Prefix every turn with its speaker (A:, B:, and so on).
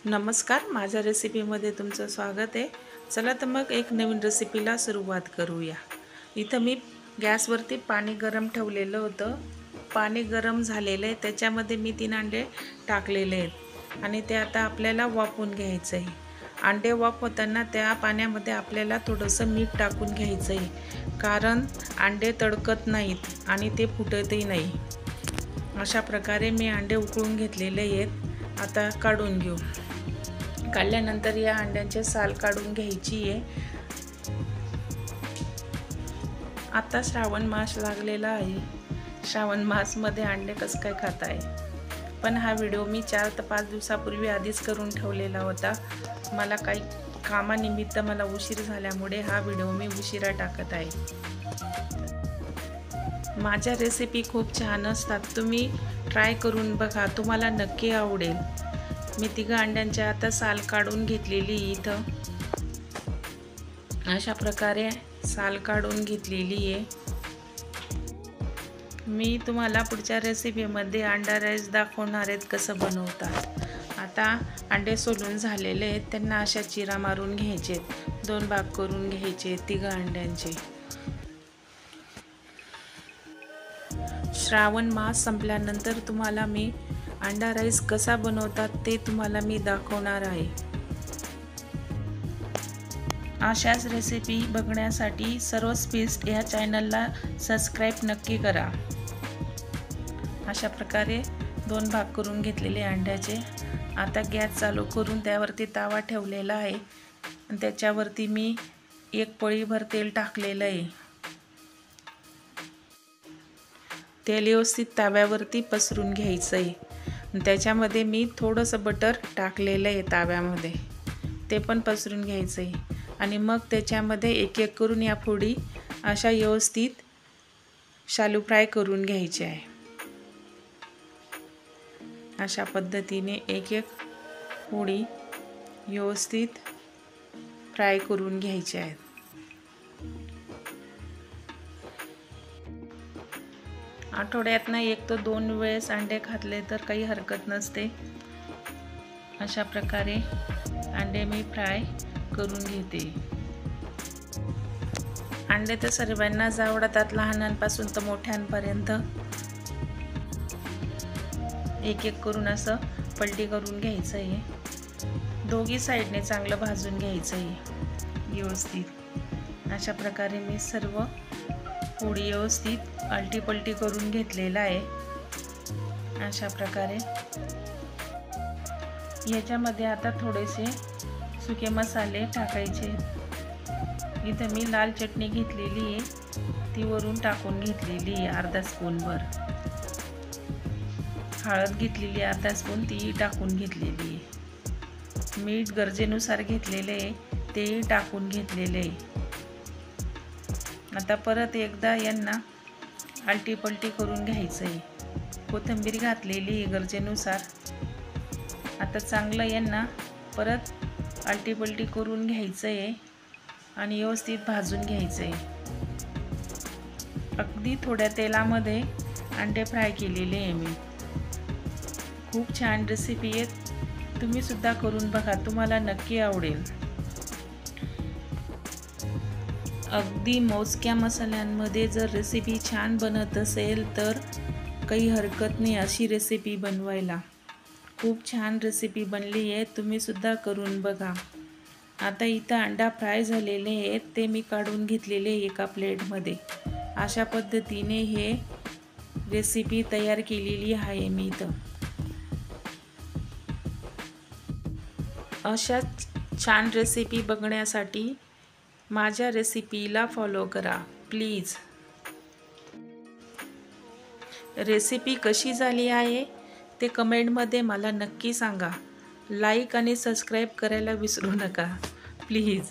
A: नमस्कार, माझ्या रेसिपीमध्ये तुमचं स्वागत आहे। चला तर मग एक नवीन रेसिपीला सुरुवात करूया। इथं मी गॅसवरती पाणी गरम ठेवलेलं होतं। पाणी गरम झालेलं आहे, त्याच्यामध्ये मी 3 अंडे टाकलेले आहेत आणि ते आता आपल्याला वाफवून घ्यायचं आहे। अंडे वाफवताना त्या पाण्यामध्ये आपल्याला थोडंसं मीठ टाकून घ्यायचं आहे, कारण अंडे तडकत नाहीत आणि ते फुटतही नाही। अशा प्रकारे मी अंडे उकळून घेतलेले आहेत। आता काढून घेऊ। काढल्यानंतर या अंड्यांचे साल काढून घ्यायची आहे। आता श्रावण मास लागलेला आहे। श्रावण मासमध्ये अंडे कसं काय खाताय? पण हा व्हिडिओ मी 4 ते 5 दिवसापूर्वी आधीच करून ठेवलेला होता। मला काही कामानिमित्त मला उशीर झाल्यामुळे हा व्हिडिओ मी उशिरा टाकत आहे। माझ्या रेसिपी खूप छान असतात, तुम्ही ट्राय करून बघा, तुम्हाला नक्की आवडेल। मी 3 अंड्यांचे आता साल काढून घेतलेली इथं अशा प्रकारे साल काढून घेतलेली आहे। मी तुम्हाला पुढच्या रेसिपीमध्ये अंडा राईस दाखवणार आहेत कसं बनवतात। आता अंडे सोलून झालेले आहेत, त्यांना अशा चिरा मारून घ्यायचे, 2 भाग करून घ्यायचे 3 अंड्यांचे। श्रावण मास संपल्यानंतर तुम्हाला मी अंडा राईस कसा बनवतात ते तुम्हाला मी दाखवणार आहे। अशाच रेसिपी बघण्यासाठी सर्वच फीस्ट या चॅनलला सबस्क्राईब नक्की करा। अशा प्रकारे 2 भाग करून घेतलेले अंड्याचे। आता गॅस चालू करून त्यावरती तवा ठेवलेला आहे आणि त्याच्यावरती मी 1 पळीभर तेल टाकलेलं आहे। तेल व्यवस्थित तव्यावरती पसरून घ्यायचं आहे। त्याच्यामध्ये मी थोडंसं बटर टाकलेलं आहे तव्यामध्ये, ते पण पसरून घ्यायचं आहे आणि मग त्याच्यामध्ये एक एक करून या फोडी अशा व्यवस्थित शालू फ्राय करून घ्यायचे आहे। अशा पद्धतीने एक एक फोडी व्यवस्थित फ्राय करून घ्यायचे आहेत। आठवड्यातनं 1 ते 2 वेळेस अंडे खाल्ले तर काही हरकत नसते। अशा प्रकारे अंडे मी फ्राय करून घेते। अंडे तर सर्वांनाच आवडतात, लहानांपासून तर मोठ्यांपर्यंत। एक एक करून असं पलटी करून घ्यायचं आहे। दोघी साईडने चांगलं भाजून घ्यायचं आहे व्यवस्थित। अशा प्रकारे मी सर्व फोडी व्यवस्थित आलटी पलटी करून घेतलेला आहे। अशा प्रकारे याच्यामध्ये आता थोडेसे सुके मसाले टाकायचे। इथं मी लाल चटणी घेतलेली आहे, ती वरून टाकून घेतलेली आहे अर्धा स्पूनभर। हळद घेतलेली अर्धा स्पून, ती टाकून घेतलेली आहे। मीठ गरजेनुसार घेतलेले आहे, तेही टाकून घेतलेले आहे। आता परत एकदा यांना आलटी पलटी करून घ्यायचं आहे। कोथिंबीर घातलेली आहे गरजेनुसार। आता चांगलं यांना परत आलटी पलटी करून घ्यायचं आहे आणि व्यवस्थित भाजून घ्यायचं आहे। अगदी थोड्या तेलामध्ये अंडे फ्राय केलेले आहे मी। खूप छान रेसिपी आहे, तुम्ही सुद्धा करून बघा, तुम्हाला नक्की आवडेल। अगदी मोजक्या मसाल्यांमध्ये जर रेसिपी छान बनत असेल तर काही हरकत नाही अशी रेसिपी बनवायला। खूप छान रेसिपी बनली आहे, तुम्ही सुद्धा करून बघा। आता इथं अंडा फ्राय झालेले आहेत, ते मी काढून घेतलेले एका प्लेटमध्ये। अशा पद्धतीने हे रेसिपी तयार केलेली आहे मी इथं। अशा छान रेसिपी बघण्यासाठी माझ्या रेसिपीला फॉलो करा प्लीज। रेसिपी कशी झाली आहे ते कमेंटमध्ये मला नक्की सांगा। लाईक आणि सबस्क्राईब करायला विसरू नका प्लीज।